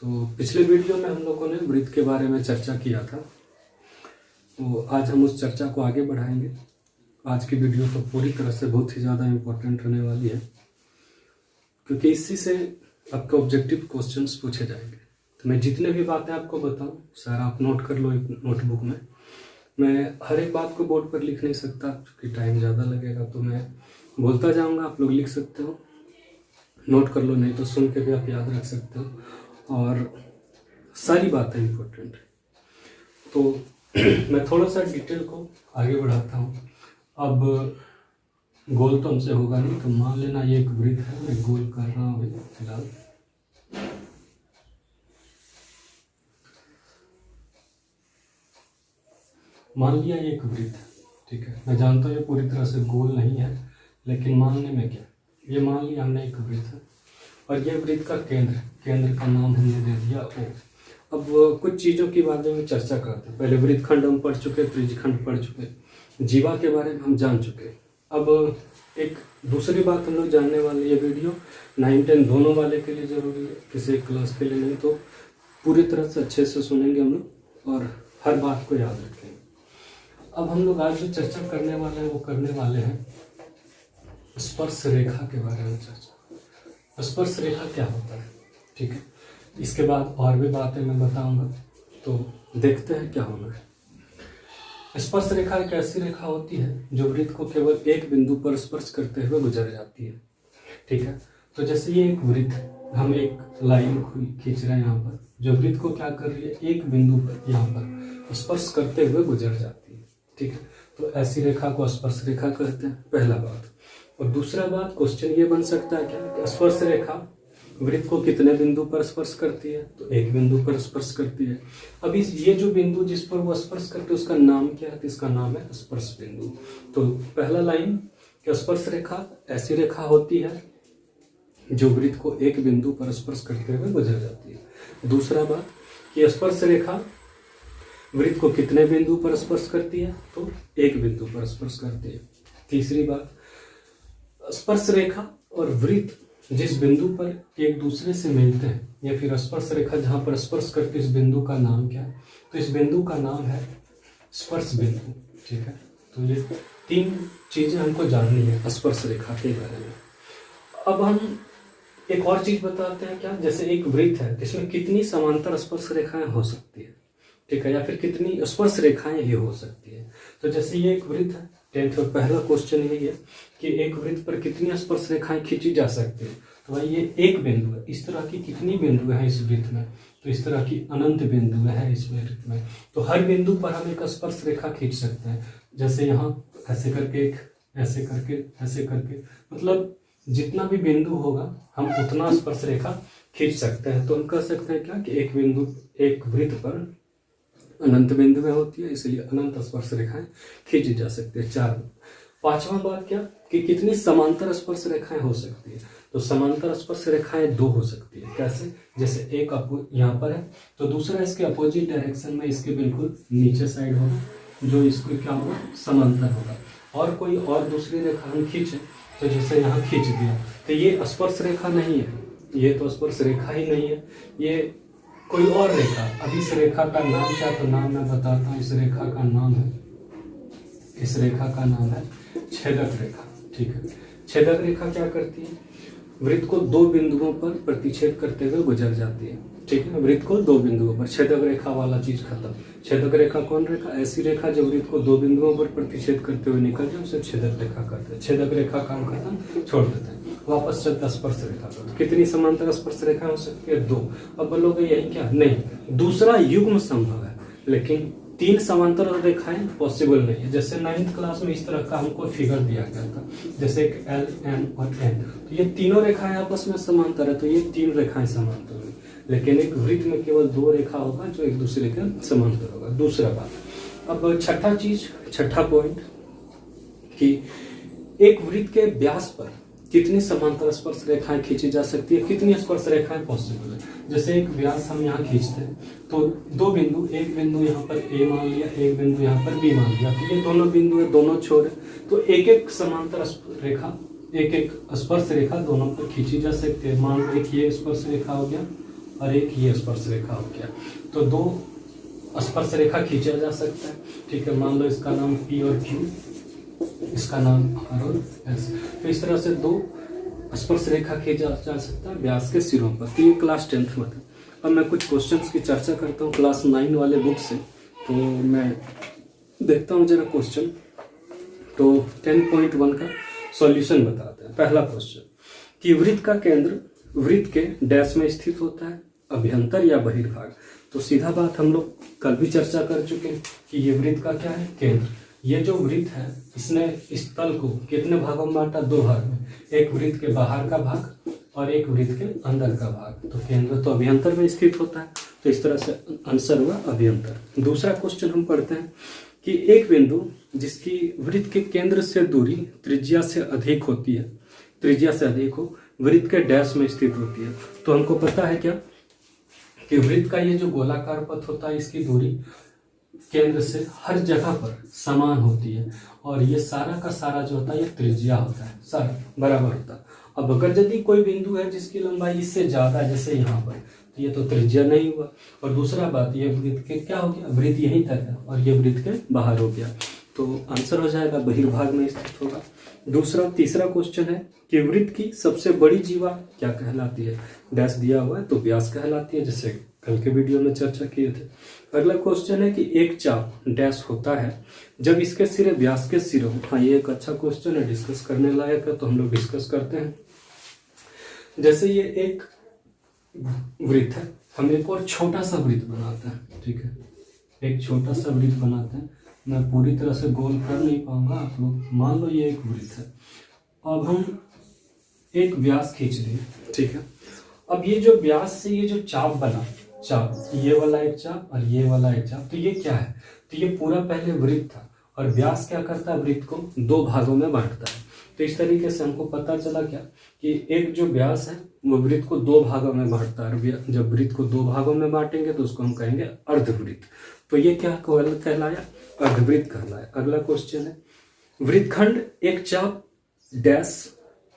तो पिछले वीडियो में हम लोगों ने वृत्त के बारे में चर्चा किया था, तो आज हम उस चर्चा को आगे बढ़ाएंगे। आज की वीडियो तो पूरी तरह से बहुत ही ज़्यादा इम्पोर्टेंट होने वाली है, क्योंकि इसी से आपके ऑब्जेक्टिव क्वेश्चंस पूछे जाएंगे। तो मैं जितने भी बातें आपको बताऊं सारा आप नोट कर लो एक नोटबुक में। मैं हर एक बात को बोर्ड पर लिख नहीं सकता क्योंकि टाइम ज़्यादा लगेगा, तो मैं बोलता जाऊंगा, आप लोग लिख सकते हो, नोट कर लो, नहीं तो सुन के भी आप याद रख सकते हो। और सारी बातें इम्पोर्टेंट है। तो मैं थोड़ा सा डिटेल को आगे बढ़ाता हूँ। अब गोल तो हमसे होगा नहीं, तो मान लेना ये एक वृत्त है, मैं गोल कर रहा हूँ फिलहाल। मान लिया ये एक वृत्त है, ठीक है। मैं जानता हूँ ये पूरी तरह से गोल नहीं है, लेकिन मानने में क्या, ये मान लिया हमने एक वृत्त है और ये वृत्त का केंद्र का नाम हमने दे दिया O। अब कुछ चीज़ों के बारे में चर्चा करते हैं। पहले वृत्तखंड हम पढ़ चुके, त्रिज्यखंड पढ़ चुके, जीवा के बारे में हम जान चुके। अब एक दूसरी बात हम लोग जानने वाले, ये वीडियो 9-10 दोनों वाले के लिए ज़रूरी है, किसी एक क्लास के लिए नहीं। तो पूरी तरह से अच्छे से सुनेंगे हम लोग और हर बात को याद रखेंगे। अब हम लोग आज जो चर्चा करने वाले हैं वो करने वाले हैं स्पर्श रेखा के बारे में चर्चा। स्पर्श रेखा क्या होता है, ठीक है। इसके बाद और भी बातें मैं बताऊंगा, तो देखते हैं क्या होना है। स्पर्श रेखा एक ऐसी रेखा होती है जो वृत्त को केवल एक बिंदु पर स्पर्श करते हुए गुजर जाती है, ठीक है। तो जैसे ये एक वृत्त, हम एक लाइन खींच रहे हैं यहाँ पर, जो वृत्त को क्या कर रही है, एक बिंदु पर यहाँ पर स्पर्श करते हुए गुजर जाती है, ठीक है। तो ऐसी रेखा को स्पर्श रेखा कहते हैं, पहला बात। और दूसरा बात, क्वेश्चन ये बन सकता है क्या, स्पर्श रेखा वृत्त को कितने बिंदु पर स्पर्श करती है, तो एक बिंदु पर स्पर्श करती है। अब ये जो बिंदु जिस पर वो स्पर्श करती है उसका नाम क्या है, तो इसका नाम है स्पर्श बिंदु। तो पहला लाइन, स्पर्श रेखा ऐसी रेखा होती है जो वृत्त को एक बिंदु पर स्पर्श करते हुए गुजर जाती है। दूसरा बात कि स्पर्श रेखा वृत्त को कितने बिंदु पर स्पर्श करती है, तो एक बिंदु पर स्पर्श करती है। तीसरी बात, स्पर्श रेखा और वृत्त जिस बिंदु पर एक दूसरे से मिलते हैं, या फिर स्पर्श रेखा जहां पर स्पर्श करती है, इस बिंदु का नाम क्या है, तो इस बिंदु का नाम है स्पर्श बिंदु, ठीक है। तो ये तीन चीजें हमको जाननी है स्पर्श रेखा के बारे में। अब हम एक और चीज बताते हैं, क्या, जैसे एक वृत्त है, इसमें कितनी समांतर स्पर्श रेखाएं हो सकती है, ठीक है, या फिर कितनी स्पर्श रेखाएं ही हो सकती है। तो जैसे ये एक वृत्त है, 10th में पहला क्वेश्चन यही है कि एक वृत्त पर कितनी स्पर्श रेखाएं खींची जा सकती है। तो भाई ये एक बिंदु है, इस तरह की कितनी बिंदु है इस वृत्त में, तो इस तरह की अनंत बिंदु है इस वृत्त में। तो हर बिंदु पर हम एक स्पर्श रेखा खींच सकते हैं। जैसे यहाँ ऐसे करके, एक ऐसे करके, ऐसे करके, मतलब जितना भी बिंदु होगा हम उतना स्पर्श रेखा खींच सकते हैं। तो हम कह सकते हैं क्या कि एक बिंदु, एक वृत्त पर अनंत बिंदु में होती है, इसलिए अनंत स्पर्श रेखाएं खींची जा सकती है। 4। पांचवा बात क्या कि कितनी समांतर स्पर्श रेखाएं हो सकती है, तो समांतर स्पर्श रेखाएं 2 हो सकती है। कैसे, जैसे एक यहाँ पर है तो दूसरा इसके अपोजिट डायरेक्शन में इसके बिल्कुल नीचे साइड होगा, जो इसको क्या होगा, समांतर होगा। और कोई और दूसरी रेखा हम खींचे, तो जैसे यहाँ खींच दिया, तो ये स्पर्श रेखा नहीं है, ये तो स्पर्श रेखा ही नहीं है, ये कोई और रेखा। अब इस रेखा का नाम क्या, तो नाम मैं बताता हूँ। इस रेखा का नाम है, इस रेखा का नाम है छेदक रेखा, ठीक है। छेदक रेखा क्या करती है, वृत्त को 2 बिंदुओं पर प्रतिच्छेद करते हुए गुजर जाती है, ठीक है। वृत्त को 2 बिंदुओं पर, छेदक रेखा वाला चीज खत्म। छेदक रेखा कौन रेखा, ऐसी रेखा जो वृत्त को 2 बिंदुओं पर प्रतिच्छेद करते हुए निकल जाए उसे छेदक रेखा कहते हैं। छेदक रेखा काम खत्म, छोड़ देते हैं। वापस चलता स्पर्श रेखा पर, कितनी समांतर स्पर्श रेखा हो सकती है, 2। अब बोलोगे यही क्या, नहीं, दूसरा युग्म संभव है, लेकिन 3 समांतर रेखाएं पॉसिबल नहीं है। जैसे 9th क्लास में इस तरह का हमको फिगर दिया गया था, जैसे एक L, M और N, तो ये तीनों रेखाएं आपस में समांतर है, तो ये 3 रेखाएं समांतर है। लेकिन एक वृत्त में केवल 2 रेखा होगा जो एक दूसरे के समांतर होगा। दूसरा बात, अब छठा पॉइंट कि एक वृत्त के व्यास पर कितनी समांतर स्पर्श रेखाएं खींची जा सकती है, कितनी स्पर्श रेखाएं पॉसिबल है। जैसे एक व्यास हम यहाँ खींचते हैं तो 2 बिंदु, एक बिंदु यहाँ पर A मान लिया, एक बिंदु यहाँ पर B मान लिया, तो ये दोनों बिंदु है, दोनों छोर है, तो एक एक समांतर रेखा, एक एक स्पर्श रेखा दोनों पर खींची जा सकती है। मान लो कि ये स्पर्श रेखा हो गया और एक ये स्पर्श रेखा हो गया। तो दो स्पर्श रेखा खींचा जा सकता है, ठीक है। मान लो इसका नाम P और Q, इसका नाम R और S। तो इस तरह से दो स्पर्श रेखा खींचा जा सकता है व्यास के सिरों पर। तो ये क्लास 10th में था। अब मैं कुछ क्वेश्चंस की चर्चा करता हूँ क्लास 9 वाले बुक से। तो मैं देखता हूँ जरा क्वेश्चन। तो 10.1 का सॉल्यूशन बताते हैं। पहला क्वेश्चन कि वृत्त का केंद्र वृत्त के डैश में स्थित होता है, अभ्यंतर या बहिर्भाग। तो सीधा बात हम लोग कल भी चर्चा कर चुके हैं कि ये वृत्त का क्या है, केंद्र। ये जो वृत्त है इसने इस तल को कितने भागों में बांटा, दो भाग में। एक वृत्त के बाहर का भाग और एक वृत्त के अंदर का भाग। तो केंद्र तो अभ्यंतर में स्थित होता है, तो इस तरह से आंसर हुआ अभ्यंतर। दूसरा क्वेश्चन हम पढ़ते हैं कि एक बिंदु जिसकी वृत्त के केंद्र से दूरी त्रिज्या से अधिक होती है, त्रिज्या से अधिक हो, वृत्त के डैश में स्थित होती है। तो हमको पता है क्या कि वृत्त का ये जो गोलाकार पथ होता है इसकी दूरी केंद्र से हर जगह पर समान होती है, और ये सारा का सारा जो होता है ये त्रिज्या होता है, सारा बराबर होता है। अब अगर यदि कोई बिंदु है जिसकी लंबाई इससे ज्यादा है, जैसे यहाँ पर, तो ये तो त्रिज्या नहीं हुआ। और दूसरा बात, ये वृत्त के क्या हो गया, वृत्त यहीं तक है और ये वृत्त के बाहर हो गया। तो आंसर हो जाएगा बहिर्भाग में स्थित होगा। तीसरा क्वेश्चन है कि वृत्त की सबसे बड़ी जीवा क्या कहलाती है। डैश दिया हुआ है तो व्यास कहलाती है, जैसे कल के वीडियो में चर्चा किए थे। अगला क्वेश्चन है कि एक चाप डैश होता है जब इसके सिरे व्यास के सिरे हो। हाँ, ये एक अच्छा क्वेश्चन है, डिस्कस करने लायक है, तो हम लोग डिस्कस करते हैं। जैसे ये एक वृत्त है, हम एक और छोटा सा वृत्त बनाते हैं, ठीक है। एक छोटा सा वृत्त बनाते हैं, मैं पूरी तरह से गोल कर नहीं पाऊंगा आप लोग। मान लो ये एक वृत्त है, अब हम एक व्यास खींच दें, ठीक है। अब ये जो व्यास से ये जो चाप बना, चाप ये वाला एक चाप और ये वाला एक चाप, तो ये क्या है, तो ये पूरा पहले वृत्त था, और व्यास क्या करता है, वृत्त को दो भागों में बांटता है। तो इस तरीके से हमको पता चला क्या कि एक जो व्यास है वो वृत्त को दो भागों में बांटता है। जब वृत्त को दो भागों में बांटेंगे तो उसको हम कहेंगे अर्धवृत्त। तो ये क्या कहलाया, अर्धवृत्त कहलाया। अगला क्वेश्चन है वृत्तखंड एक चाप डैश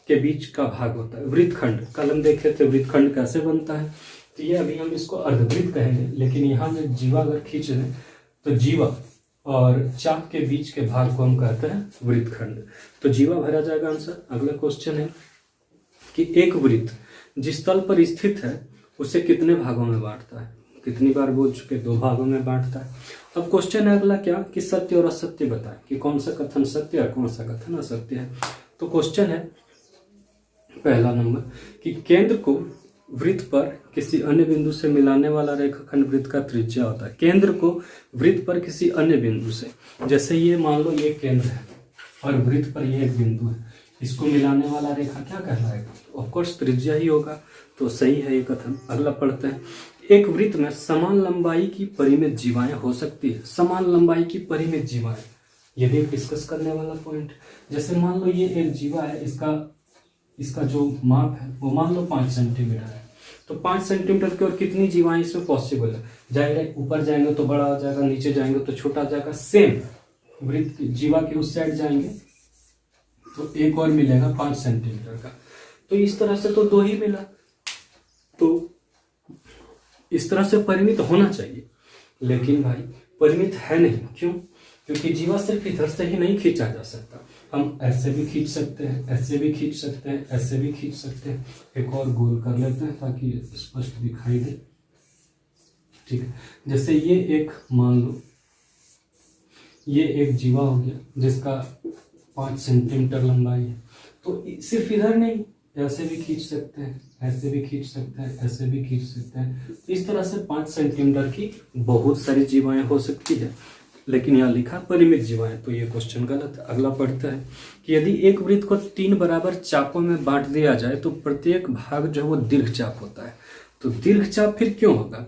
के बीच का भाग होता है। वृत्तखंड कल हम देखे थे वृत्तखंड कैसे बनता है, तो ये अभी हम इसको अर्धवृत्त कहेंगे। लेकिन यहाँ में जीवा अगर खींच लें तो जीवा और चाप के बीच के भाग को हम कहते हैं वृत्तखंड। तो जीवा भरा जाएगा आंसर। अगला क्वेश्चन है कि एक वृत्त जिस तल पर स्थित है उसे कितने भागों में बांटता है। कितनी बार बोल चुके, दो भागों में बांटता है। अब क्वेश्चन है अगला क्या कि सत्य और असत्य बताए, कि कौन सा कथन सत्य है कौन सा कथन असत्य है। तो क्वेश्चन है पहला नंबर कि केंद्र को वृत्त पर किसी अन्य बिंदु से मिलाने वाला रेखाखंड वृत्त का त्रिज्या होता है। केंद्र को वृत्त पर किसी अन्य बिंदु से, जैसे ये मान लो ये केंद्र है और वृत्त पर ये एक बिंदु है, इसको मिलाने वाला रेखा क्या कहलाएगा, ऑफ कोर्स त्रिज्या ही होगा। तो सही है ये कथन। अगला पढ़ते हैं एक वृत्त में समान लंबाई की परिमित जीवाएं हो सकती है। समान लंबाई की परिमित जीवाएं, ये भी डिस्कस करने वाला पॉइंट। जैसे मान लो ये एक जीवा है, इसका जो माप है वो मान लो 5 सेंटीमीटर है, तो 5 सेंटीमीटर की और कितनी जीवाएं इसमें पॉसिबल है। जाहिर ऊपर जाएंगे तो बड़ा हो जाएगा, नीचे जाएंगे तो छोटा हो जाएगा। सेम वृत्त जीवा के उस साइड जाएंगे तो एक और मिलेगा 5 सेंटीमीटर का। तो इस तरह से तो दो ही मिला, तो इस तरह से परिमित होना चाहिए, लेकिन भाई परिमित है नहीं। क्यों? क्योंकि जीवा सिर्फ इधर से ही नहीं खींचा जा सकता, हम ऐसे भी खींच सकते हैं, ऐसे भी खींच सकते हैं, ऐसे भी खींच सकते हैं। एक और गोल कर लेते हैं ताकि स्पष्ट दिखाई दे, ठीक है। जैसे ये एक मान लो ये एक जीवा हो गया जिसका 5 सेंटीमीटर लंबाई है, तो सिर्फ इधर नहीं, ऐसे भी खींच सकते हैं, ऐसे भी खींच सकते हैं, ऐसे भी खींच सकते हैं। इस तरह से 5 सेंटीमीटर की बहुत सारी जीवाएं हो सकती है, लेकिन यहाँ लिखा परिमित जीवाएं, तो ये क्वेश्चन गलत है। अगला पढ़ता है कि यदि एक वृत्त को 3 बराबर चापों में बांट दिया जाए तो प्रत्येक भाग जो है वो दीर्घ चाप होता है। तो दीर्घ चाप फिर क्यों होगा?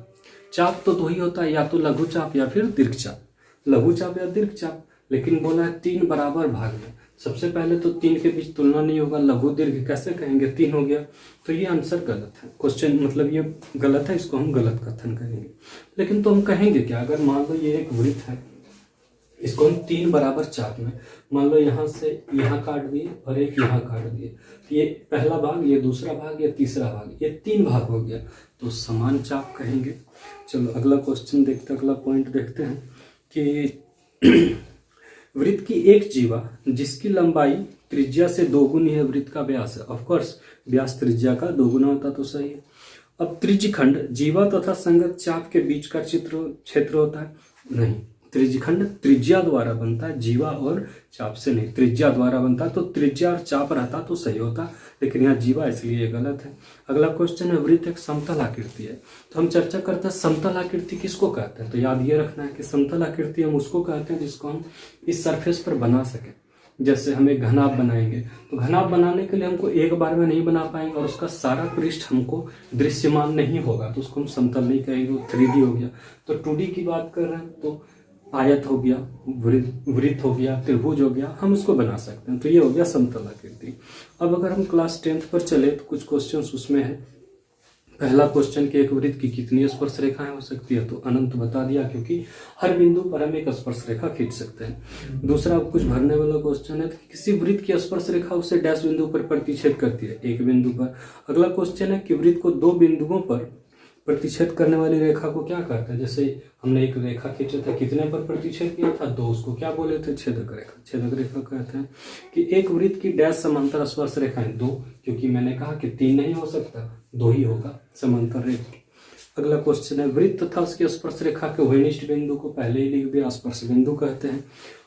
चाप तो दो ही होता है, या तो लघु चाप या फिर दीर्घ चाप, लघु चाप या दीर्घ चाप। लेकिन बोला है 3 बराबर भाग में। सबसे पहले तो 3 के बीच तुलना नहीं होगा, लघु दीर्घ कैसे कहेंगे, 3 हो गया। तो ये आंसर गलत है, क्वेश्चन मतलब ये गलत है, इसको हम गलत कथन करेंगे। लेकिन तो हम कहेंगे क्या, अगर मान लो ये एक वृत्त है, इसको हम 3 बराबर चाप में, मान लो यहाँ से यहाँ काट दिए और एक यहाँ काट दिए, तो ये पहला भाग, ये दूसरा भाग, ये तीसरा भाग, ये 3 भाग हो गया, तो समान चाप कहेंगे। चलो अगला क्वेश्चन देखते हैं, अगला पॉइंट देखते हैं कि वृत्त की एक जीवा जिसकी लंबाई त्रिज्या से 2 गुनी है वृत्त का व्यास है। ऑफकोर्स व्यास त्रिज्या का 2 गुना होता तो सही है। अब त्रिज्यखंड जीवा तथा संगत चाप के बीच का क्षेत्र होता है, नहीं, त्रिज्यखंड त्रिज्या द्वारा बनता है, जीवा और चाप से नहीं, त्रिज्या द्वारा बनता है, तो त्रिज्या और चाप रहता तो सही होता, लेकिन यहाँ जीवा इसलिए ये गलत है। अगला क्वेश्चन है वृत्त एक समतल आकृति है, तो हम चर्चा करते हैं समतल आकृति किसको कहते हैं। तो याद ये रखना है कि समतल आकृति हम उसको कहते हैं जिसको हम इस सरफेस पर बना सकें। जैसे हम एक घनाभ बनाएंगे, तो घनाभ बनाने के लिए हमको एक बार में नहीं बना पाएंगे और उसका सारा पृष्ठ हमको दृश्यमान नहीं होगा, तो उसको हम समतल नहीं कहेंगे, वो 3D हो गया। तो 2D की बात कर रहे हैं तो आयत हो गया, वृत्त हो गया, त्रिभुज हो गया, हम उसको बना सकते हैं, तो ये हो गया समतल आकृति। अब अगर हम क्लास 10th पर चले तो कुछ क्वेश्चंस उसमें है। पहला क्वेश्चन कि एक वृत्त की कितनी स्पर्श रेखाएं हो सकती है, तो अनंत बता दिया, क्योंकि हर बिंदु पर हम एक स्पर्श रेखा खींच सकते हैं। दूसरा कुछ भरने वाला क्वेश्चन है कि किसी वृत्त की स्पर्श रेखा उसे डैश बिंदु पर प्रतिच्छेद करती है, एक बिंदु पर। अगला क्वेश्चन है कि वृत्त को 2 बिंदुओं पर प्रतिच्छेद करने वाली रेखा को क्या कहते हैं। जैसे हमने एक रेखा खींचा था, कितने पर प्रतिच्छेद किया था, 2, उसको क्या बोले थे, छेदक रेखा। छेदक रेखा कहते हैं कि एक वृत्त की डैश समांतर स्पर्श रेखाएं 2, क्योंकि मैंने कहा कि 3 नहीं हो सकता, 2 ही होगा समांतर रेखा। अगला क्वेश्चन है वृत्त तथा उसकी स्पर्श रेखा के उभयनिष्ठ बिंदु को पहले ही लिख दिया, स्पर्श बिंदु कहते हैं।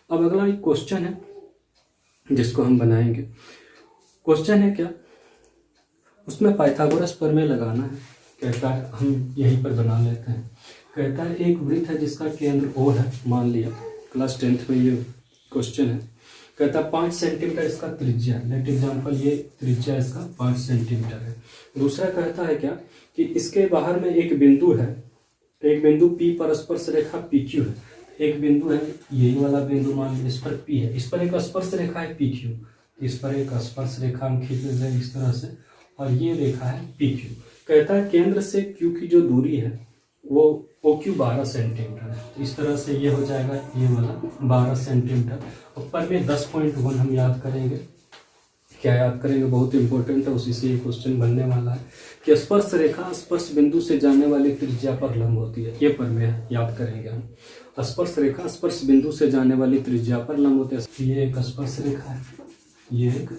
अब अगला एक क्वेश्चन है जिसको हम बनाएंगे। क्वेश्चन है क्या, उसमें पाइथागोरस प्रमेय लगाना है। कहता है, हम यहीं पर बना लेते हैं। कहता है एक वृत्त है जिसका केंद्र O है, मान लिया क्लास 10th में ये क्वेश्चन है। कहता है 5 सेंटीमीटर इसका त्रिज्या है, लेट एग्जाम्पल ये त्रिज्या इसका 5 सेंटीमीटर है। दूसरा कहता है क्या कि इसके बाहर में एक बिंदु है, एक बिंदु P पर स्पर्श रेखा PQ है। एक बिंदु है, यही वाला बिंदु मान लीजिए, इस पर P है, इस पर एक स्पर्श रेखा है PQ, इस पर एक स्पर्श रेखा हम खींच लेते हैं इस तरह से, और ये रेखा है PQ। कहता है केंद्र से Q की जो दूरी है वो OQ 12 सेंटीमीटर है, तो इस तरह से ये हो जाएगा, ये वाला 12 सेंटीमीटर। ऊपर में 10.1 हम याद करेंगे। क्या याद करेंगे, बहुत इंपॉर्टेंट है, उसी से ये क्वेश्चन बनने वाला है कि स्पर्श रेखा स्पर्श बिंदु से जाने वाली त्रिज्या पर लंब होती है। ये प्रमेय याद करेंगे हम, स्पर्श रेखा स्पर्श बिंदु से जाने वाली त्रिज्या पर लंब होते हैं। ये एक स्पर्श रेखा है, ये एक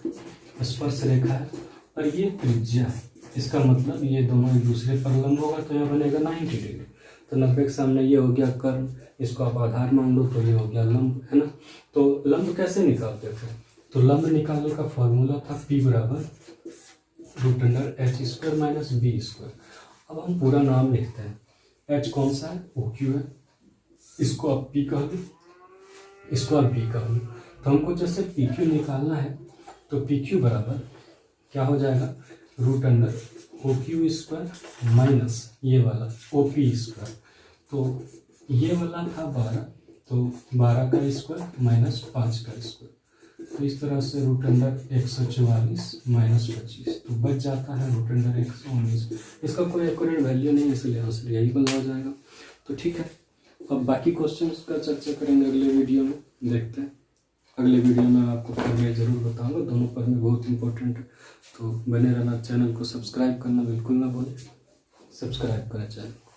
स्पर्श रेखा है और ये त्रिज्या है। इसका मतलब ये दोनों एक दूसरे पर लंब होगा, तो यह बनेगा 90 डिग्री। तो 90 के सामने ये हो गया कर्ण, इसको आप आधार मान लो, तो ये हो गया लंब, है ना। तो लंब कैसे निकालते थे, तो लंब निकालने का फॉर्मूला था P बराबर √h² - b²। अब हम पूरा नाम लिखते हैं, h कौन सा है, OQ है, इसको आप P कह दो, इसको आप B कह दो। तो हमको जैसे PQ निकालना है, तो PQ बराबर क्या हो जाएगा, √OQ² - ये वाला OP²। तो ये वाला था 12, तो 12 का स्क्वायर माइनस 5 का स्क्वायर, तो इस तरह से √144 - 25, तो बच जाता है √119। इसका कोई एक्यूरेट वैल्यू नहीं है, इसलिए आंसर यही बना हो जाएगा। तो ठीक है, अब बाकी क्वेश्चंस का चर्चा करेंगे अगले वीडियो में। देखते हैं अगले वीडियो में आपको प्रमेय जरूर बताऊंगा, दोनों प्रमेय बहुत इंपॉर्टेंट है। तो बने रहना, चैनल को सब्सक्राइब करना बिल्कुल ना भूलें, सब्सक्राइब करें चैनल को।